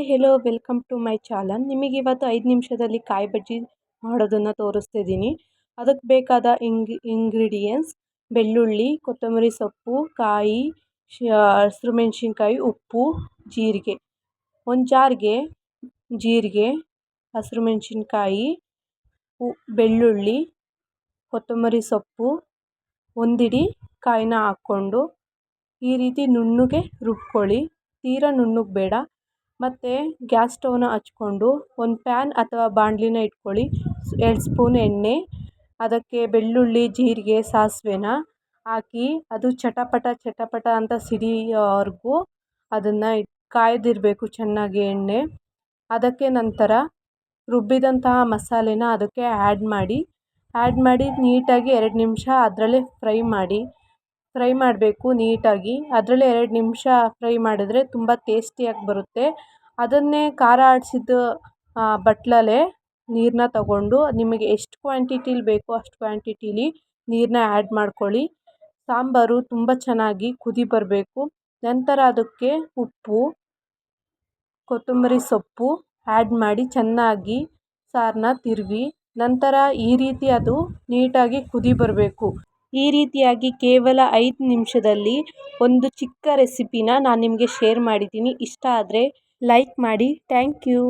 Hi hello welcome to my channel. ನಿಮಗೆ ಇವತ್ತು 5 ನಿಮಿಷದಲ್ಲಿ ಕಾಯಿ ಬಜ್ಜಿ ಮಾಡೋದನ್ನು ತೋರಿಸ್ತಿದ್ದೀನಿ. ಅದಕ್ಕೆ ಬೇಕಾದ ಇಂಗ್ರೀಡಿಯೆಂಟ್ಸ್: ಬೆಳ್ಳುಳ್ಳಿ, ಕೊತ್ತಂಬರಿ ಸೊಪ್ಪು, ಕಾಯಿ, ಹಸಿರು ಮೆಣಸಿನ್ಕಾಯಿ, ಉಪ್ಪು, ಜೀರಿಗೆ. ಒಂದು ಜಾರ್ಗೆ ಜೀರಿಗೆ, ಹಸಿರು ಮೆಣಸಿನ್ಕಾಯಿ, ಬೆಳ್ಳುಳ್ಳಿ, ಕೊತ್ತಂಬರಿ ಸೊಪ್ಪು, ಒಂದಿಡಿ ಕಾಯಿನ ಹಾಕ್ಕೊಂಡು ಈ ರೀತಿ ನುಣ್ಣಗೆ ರುಬ್ಕೊಳ್ಳಿ. ತೀರಾ ನುಣ್ಣಗೆ ಬೇಡ. ಮತ್ತು ಗ್ಯಾಸ್ ಸ್ಟವ್ನ ಹಚ್ಕೊಂಡು ಒಂದು ಪ್ಯಾನ್ ಅಥವಾ ಬಾಣಲಿನ ಇಟ್ಕೊಳ್ಳಿ. 2 ಸ್ಪೂನ್ ಎಣ್ಣೆ, ಅದಕ್ಕೆ ಬೆಳ್ಳುಳ್ಳಿ, ಜೀರಿಗೆ, ಸಾಸಿವೆನ ಹಾಕಿ ಅದು ಚಟಪಟ ಅಂತ ಸಿಡಿಯೋವರೆಗೂ ಅದನ್ನು ಕಾಯ್ದಿರಬೇಕು ಚೆನ್ನಾಗಿ ಎಣ್ಣೆ. ಅದಕ್ಕೆ ನಂತರ ರುಬ್ಬಿದಂತಹ ಮಸಾಲೆನ ಅದಕ್ಕೆ ಆ್ಯಡ್ ಮಾಡಿ ನೀಟಾಗಿ 2 ನಿಮಿಷ ಅದರಲ್ಲೇ ಫ್ರೈ ಮಾಡಬೇಕು ನೀಟಾಗಿ. ಅದರಲ್ಲೇ 2 ನಿಮಿಷ ಫ್ರೈ ಮಾಡಿದ್ರೆ ತುಂಬ ಟೇಸ್ಟಿಯಾಗಿ ಬರುತ್ತೆ. ಅದನ್ನೇ ಖಾರ ಆಡಿಸಿದ ಬಟ್ಲಲ್ಲೇ ನೀರನ್ನ ತಗೊಂಡು ನಿಮಗೆ ಎಷ್ಟು ಕ್ವಾಂಟಿಟೀಲಿ ಬೇಕೋ ಅಷ್ಟು ಕ್ವಾಂಟಿಟೀಲಿ ನೀರನ್ನ ಆ್ಯಡ್ ಮಾಡ್ಕೊಳ್ಳಿ. ಸಾಂಬಾರು ತುಂಬ ಚೆನ್ನಾಗಿ ಕುದಿ ಬರಬೇಕು. ನಂತರ ಅದಕ್ಕೆ ಉಪ್ಪು, ಕೊತ್ತಂಬರಿ ಸೊಪ್ಪು ಆ್ಯಡ್ ಮಾಡಿ ಚೆನ್ನಾಗಿ ಸಾರನ್ನ ತಿರುವಿ ನಂತರ ಈ ರೀತಿ ಅದು ನೀಟಾಗಿ ಕುದಿ ಬರಬೇಕು. ಈ ರೀತಿಯಾಗಿ ಕೇವಲ 5 ನಿಮಿಷದಲ್ಲಿ ಒಂದು ಚಿಕ್ಕ ರೆಸಿಪಿನ ನಾನು ನಿಮಗೆ ಶೇರ್ ಮಾಡಿದ್ದೀನಿ. ಇಷ್ಟ ಆದರೆ ಲೈಕ್ ಮಾಡಿ. Thank you.